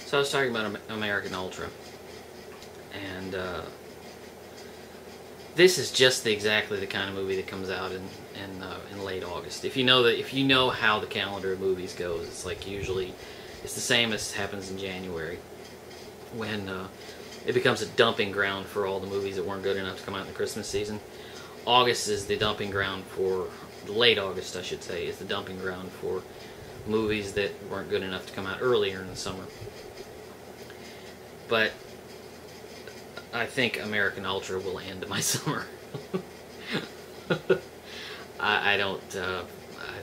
So I was talking about American Ultra, and this is just exactly the kind of movie that comes out in late August. If you know how the calendar of movies goes, it's like usually it's the same as happens in January, when it becomes a dumping ground for all the movies that weren't good enough to come out in the Christmas season. August is the dumping ground for, late August I should say, is the dumping ground for movies that weren't good enough to come out earlier in the summer. But I think American Ultra will end my summer. I don't,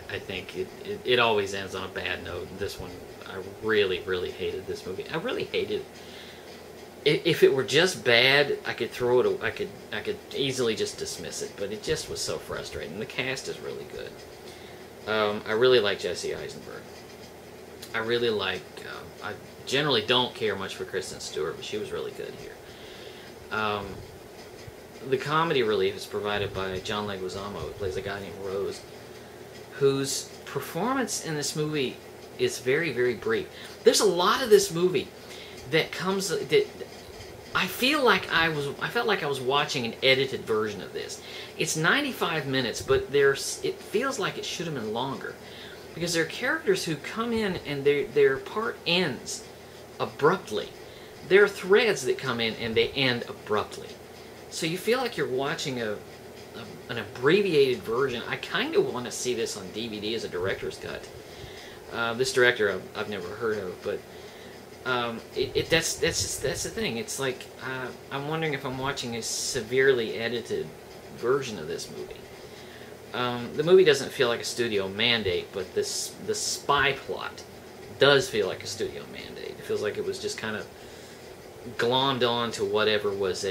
I think it always ends on a bad note. This one, I really, really hated this movie. I really hated it. If it were just bad, I could throw it. I could easily just dismiss it. But it just was so frustrating. The cast is really good. I really like Jesse Eisenberg. I really like. I generally don't care much for Kristen Stewart, but she was really good here. The comedy relief is provided by John Leguizamo, who plays a guy named Rose, whose performance in this movie is very, very brief. There's a lot of this movie that comes that I felt like I was watching an edited version of this. It's 95 minutes, but it feels like it should have been longer, because there are characters who come in and their part ends abruptly. There are threads that come in and they end abruptly, so you feel like you're watching an abbreviated version. I kind of want to see this on DVD as a director's cut. This director I've never heard of, but that's the thing. It's like I'm wondering if I'm watching a severely edited version of this movie. The movie doesn't feel like a studio mandate, but the spy plot does feel like a studio mandate. It feels like it was just kind of glommed on to whatever was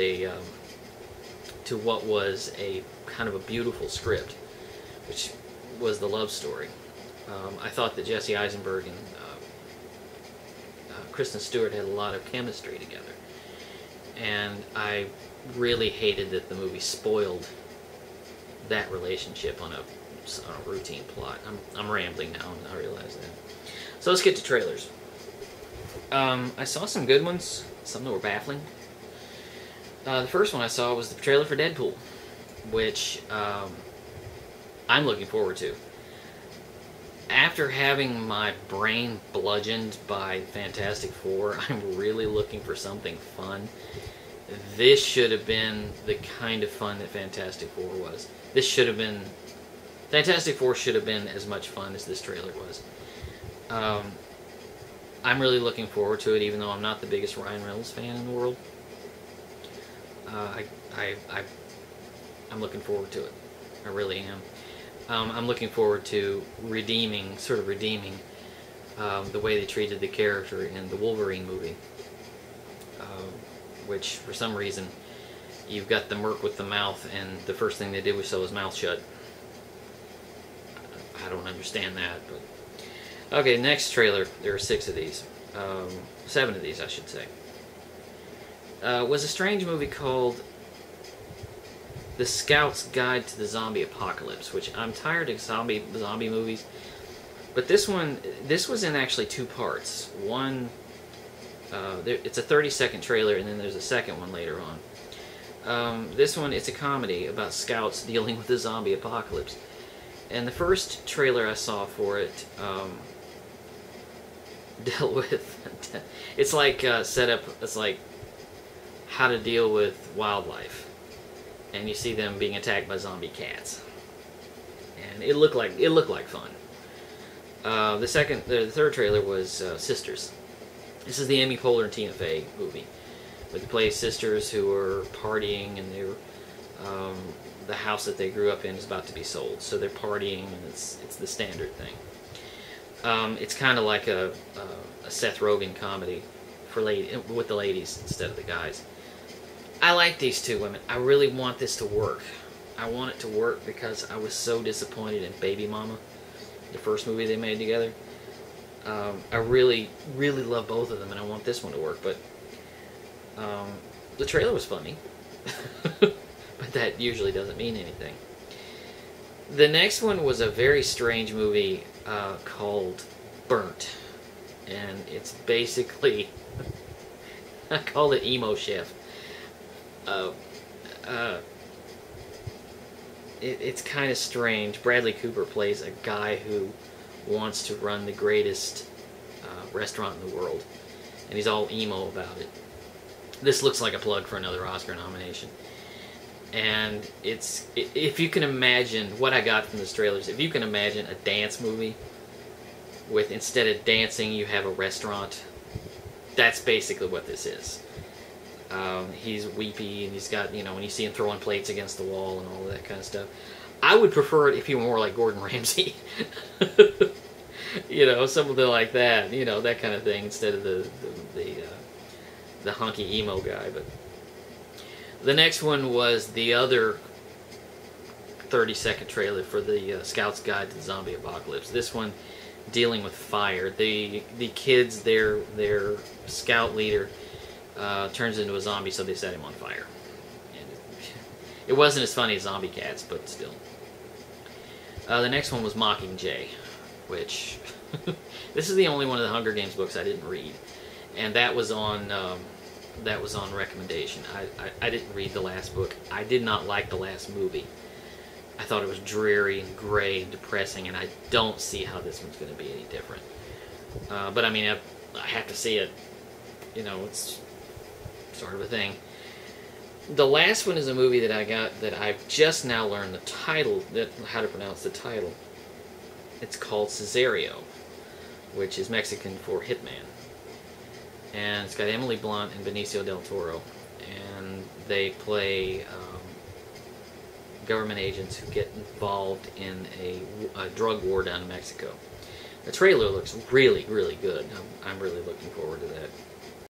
what was a kind of a beautiful script, which was the love story. I thought that Jesse Eisenberg and Kristen Stewart had a lot of chemistry together, and I really hated that the movie spoiled that relationship on a routine plot. I'm rambling now, and I realize that. So let's get to trailers. I saw some good ones, some that were baffling. The first one I saw was the trailer for Deadpool, which I'm looking forward to. After having my brain bludgeoned by Fantastic Four, I'm really looking for something fun. This should have been the kind of fun that Fantastic Four was. Fantastic Four should have been as much fun as this trailer was. I'm really looking forward to it, even though I'm not the biggest Ryan Reynolds fan in the world. I'm looking forward to it. I really am. I'm looking forward to redeeming the way they treated the character in the Wolverine movie, which for some reason you've got the merc with the mouth, and the first thing they did was sew his mouth shut. I don't understand that, but okay. Next trailer. There are 6 of these, 7 of these, I should say. Was a strange movie called The Scout's Guide to the Zombie Apocalypse, which I'm tired of zombie movies, but this was in actually 2 parts. One, it's a 30-second trailer, and then there's a second one later on. This one, it's a comedy about scouts dealing with the zombie apocalypse. And the first trailer I saw for it dealt with it's like set up. It's like how to deal with wildlife, and you see them being attacked by zombie cats, and it looked like fun. The third trailer was Sisters. This is the Amy Poehler and Tina Fey movie, where they play sisters who are partying, and they're the house that they grew up in is about to be sold, so they're partying, and it's the standard thing. It's kind of like a Seth Rogen comedy with the ladies instead of the guys. I like these 2 women. I really want this to work. I want it to work because I was so disappointed in Baby Mama, the first movie they made together. I really, really love both of them, and I want this one to work. But the trailer was funny, but that usually doesn't mean anything. The next one was a very strange movie called Burnt, and it's basically I call it emo chef. Uh, uh, it's kind of strange. Bradley Cooper plays a guy who wants to run the greatest restaurant in the world, and he's all emo about it. This looks like a plug for another Oscar nomination. And it's, if you can imagine what I got from this trailers, if you can imagine a dance movie with, instead of dancing, you have a restaurant, that's basically what this is. He's weepy, and he's got, you know, when you see him throwing plates against the wall and all of that kind of stuff. I would prefer it if he were more like Gordon Ramsay. You know, something like that, you know, that kind of thing, instead of the hunky emo guy. But the next one was the other 30-second trailer for the Scout's Guide to the Zombie Apocalypse. This one dealing with fire. The kids, their scout leader turns into a zombie, so they set him on fire. And it wasn't as funny as Zombie Cats, but still. The next one was Mockingjay, which this is the only one of the Hunger Games books I didn't read, and that was on recommendation. I didn't read the last book. I did not like the last movie. I thought it was dreary and gray and depressing, and I don't see how this one's going to be any different. But I mean, I have to see it. You know, it's sort of a thing. The last one is a movie that I got that I've just now learned the title, how to pronounce the title. It's called Cesario, which is Mexican for Hitman. And it's got Emily Blunt and Benicio del Toro, and they play government agents who get involved in a drug war down in Mexico. The trailer looks really, really good. I'm really looking forward to that.